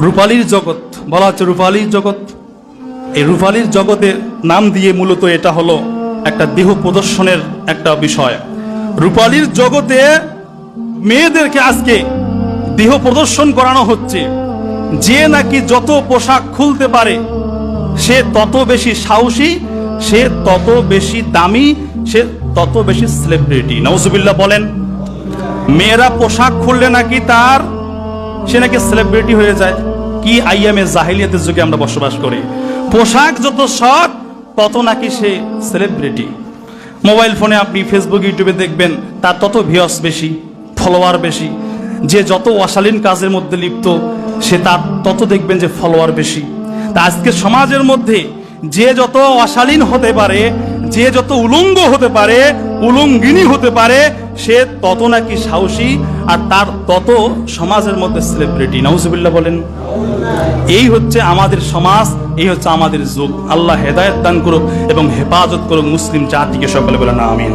রূপালীর জগৎ বলা হচ্ছে, রূপালীর জগৎ। এই রূপালীর জগতের নাম দিয়ে মূলত এটা হলো একটা দেহ প্রদর্শনের একটা বিষয়। রূপালীর জগতে মেয়েদেরকে আজকে দেহ প্রদর্শন করানো হচ্ছে। যে নাকি যত পোশাক খুলতে পারে সে তত বেশি সাহসী, সে তত বেশি দামি, সে তত বেশি সেলিব্রিটি। নাউজুবিল্লাহ বলেন। মেয়েরা পোশাক খুললে নাকি সে নাকি সেলিব্রিটি হয়ে যায়। কি আইয়ামে জাহিলিয়াতের যুগে আমরা বসবাস করি। পোশাক যত শখ তত নাকি সে সেলিব্রিটি। মোবাইল ফোনে আপনি ফেসবুক ইউটিউবে দেখবেন তার তত ভিউয়ার্স বেশি, ফলোয়ার বেশি। যে যত অশালীন কাজের মধ্যে লিপ্ত সে তার তত দেখবেন যে ফলোয়ার বেশি। তা আজকে সমাজের মধ্যে যে যত অশালীন হতে পারে, যে যত উলঙ্গ হতে পারে, উলঙ্গিনী হতে পারে, সে তত নাকি সাহসী আর তার তত সমাজের মধ্যে সেলিব্রিটি। নাউজুবিল্লাহ বলেন। এই হচ্ছে আমাদের সমাজ, এই হচ্ছে আমাদের যুগ। আল্লাহ হেদায়েত দান করুক এবং হেফাজত করুক মুসলিম জাতিকে। সকলে বলেন আমিন।